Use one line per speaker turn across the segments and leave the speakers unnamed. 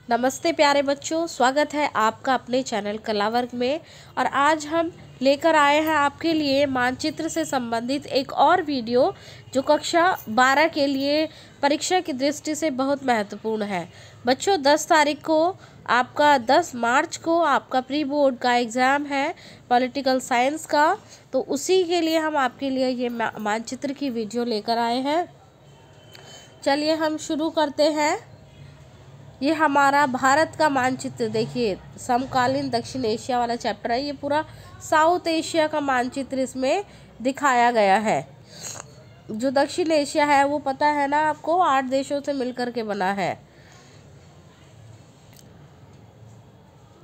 नमस्ते प्यारे बच्चों, स्वागत है आपका अपने चैनल कला वर्ग में। और आज हम लेकर आए हैं आपके लिए मानचित्र से संबंधित एक और वीडियो जो कक्षा 12 के लिए परीक्षा की दृष्टि से बहुत महत्वपूर्ण है। बच्चों 10 मार्च को आपका प्री बोर्ड का एग्ज़ाम है पॉलिटिकल साइंस का, तो उसी के लिए हम आपके लिए ये मानचित्र की वीडियो लेकर आए हैं। चलिए हम शुरू करते हैं। ये हमारा भारत का मानचित्र देखिए, समकालीन दक्षिण एशिया वाला चैप्टर है। ये पूरा साउथ एशिया का मानचित्र इसमें दिखाया गया है। जो दक्षिण एशिया है वो पता है ना आपको, 8 देशों से मिलकर के बना है।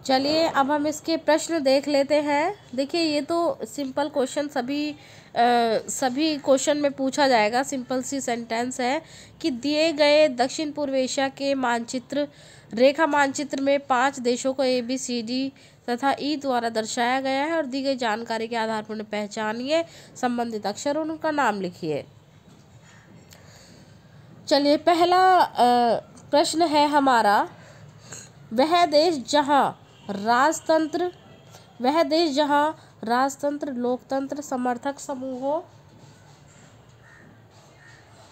चलिए अब हम इसके प्रश्न देख लेते हैं। देखिए ये तो सिंपल क्वेश्चन सभी क्वेश्चन में पूछा जाएगा। सिंपल सी सेंटेंस है कि दिए गए दक्षिण पूर्व एशिया के मानचित्र रेखा मानचित्र में 5 देशों को ABCD तथा E द्वारा दर्शाया गया है और दी गई जानकारी के आधार पर पहचानिए संबंधित अक्षर और उनका नाम लिखिए। चलिए पहला प्रश्न है हमारा, वह देश जहाँ राजतंत्र लोकतंत्र समर्थक समूहों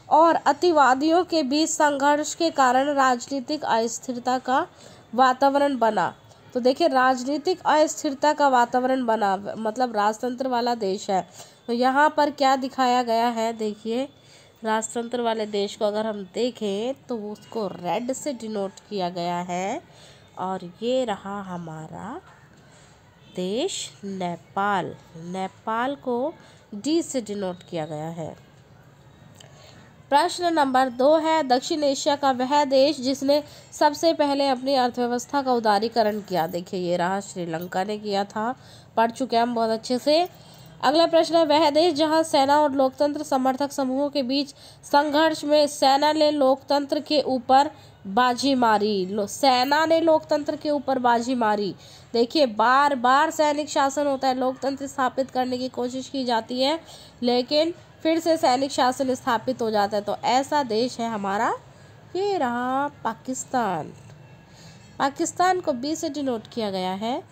और अतिवादियों के बीच संघर्ष के कारण राजनीतिक अस्थिरता का वातावरण बना। तो देखिए राजनीतिक अस्थिरता का वातावरण बना मतलब राजतंत्र वाला देश है। तो यहाँ पर क्या दिखाया गया है, देखिए राजतंत्र वाले देश को अगर हम देखें तो उसको रेड से डिनोट किया गया है और ये रहा हमारा देश नेपाल को D से डिनोट किया गया है। प्रश्न नंबर 2 है, दक्षिण एशिया का वह देश जिसने सबसे पहले अपनी अर्थव्यवस्था का उदारीकरण किया। देखिए ये रहा श्रीलंका ने किया था, पढ़ चुके हम बहुत अच्छे से। अगला प्रश्न है, वह देश जहां सेना और लोकतंत्र समर्थक समूहों के बीच संघर्ष में सेना ने लोकतंत्र के ऊपर बाजी मारी। सेना ने लोकतंत्र के ऊपर बाजी मारी। देखिए बार बार सैनिक शासन होता है, लोकतंत्र स्थापित करने की कोशिश की जाती है लेकिन फिर से सैनिक शासन स्थापित हो जाता है। तो ऐसा देश है हमारा, ये रहा पाकिस्तान को B से डिनोट किया गया है।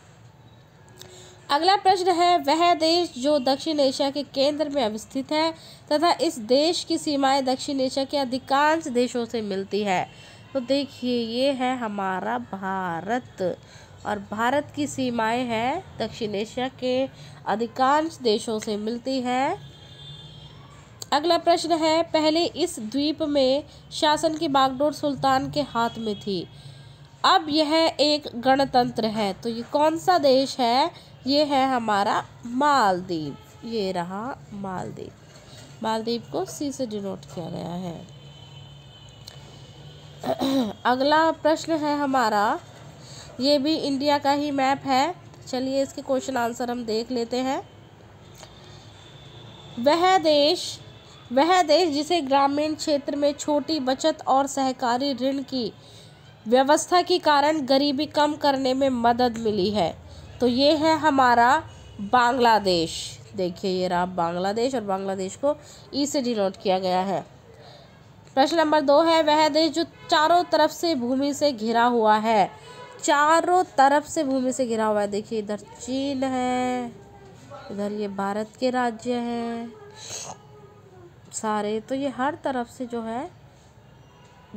अगला प्रश्न है, वह देश जो दक्षिण एशिया के केंद्र में अवस्थित है तथा इस देश की सीमाएं दक्षिण एशिया के अधिकांश देशों से मिलती है। तो देखिए ये है हमारा भारत और भारत की सीमाएं हैं दक्षिण एशिया के अधिकांश देशों से मिलती है। अगला प्रश्न है, पहले इस द्वीप में शासन की बागडोर सुल्तान के हाथ में थी, अब यह एक गणतंत्र है। तो ये कौन सा देश है, ये है हमारा मालदीव। ये रहा मालदीव को C से डिनोट किया गया है। अगला प्रश्न है हमारा, ये भी इंडिया का ही मैप है। चलिए इसके क्वेश्चन आंसर हम देख लेते हैं। वह देश जिसे ग्रामीण क्षेत्र में छोटी बचत और सहकारी ऋण की व्यवस्था के कारण गरीबी कम करने में मदद मिली है। तो ये है हमारा बांग्लादेश। देखिए ये रहा बांग्लादेश और बांग्लादेश को E से डिनोट किया गया है। प्रश्न नंबर 2 है, वह देश जो चारों तरफ से भूमि से घिरा हुआ है। चारों तरफ से भूमि से घिरा हुआ है। देखिए इधर चीन है, इधर ये भारत के राज्य हैं सारे। तो ये हर तरफ से जो है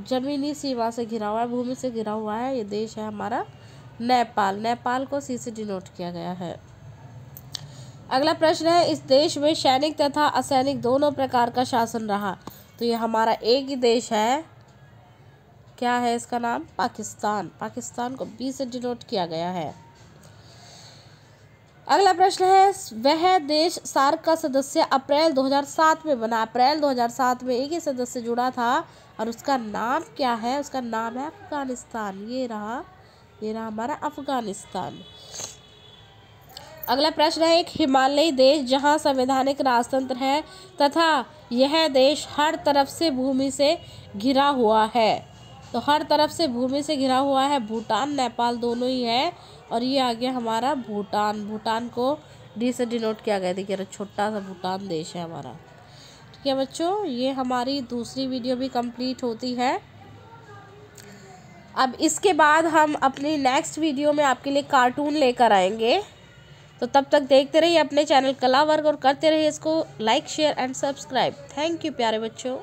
जमीनी सीमा से घिरा हुआ है, भूमि से घिरा हुआ है। ये देश है हमारा नेपाल को C से डिनोट किया गया है। अगला प्रश्न है, इस देश में सैनिक तथा असैनिक दोनों प्रकार का शासन रहा। तो ये हमारा एक ही देश है, क्या है इसका नाम, पाकिस्तान को B से डिनोट किया गया है। अगला प्रश्न है, वह देश सार्क का सदस्य अप्रैल 2007 में बना। अप्रैल 2007 में एक ही सदस्य जुड़ा था और उसका नाम क्या है, उसका नाम है अफगानिस्तान। ये रहा हमारा अफगानिस्तान। अगला प्रश्न है, एक हिमालयी देश जहां संवैधानिक राजतंत्र है तथा यह देश हर तरफ से भूमि से घिरा हुआ है। तो हर तरफ से भूमि से घिरा हुआ है, भूटान नेपाल दोनों ही है। और ये आ गया हमारा भूटान को D से डिनोट किया गया। देखिए छोटा सा भूटान देश है हमारा। ठीक है बच्चों, ये हमारी दूसरी वीडियो भी कंप्लीट होती है। अब इसके बाद हम अपनी नेक्स्ट वीडियो में आपके लिए कार्टून लेकर आएंगे। तो तब तक देखते रहिए अपने चैनल कला वर्ग और करते रहिए इसको like share and subscribe. Thank you प्यारे बच्चों।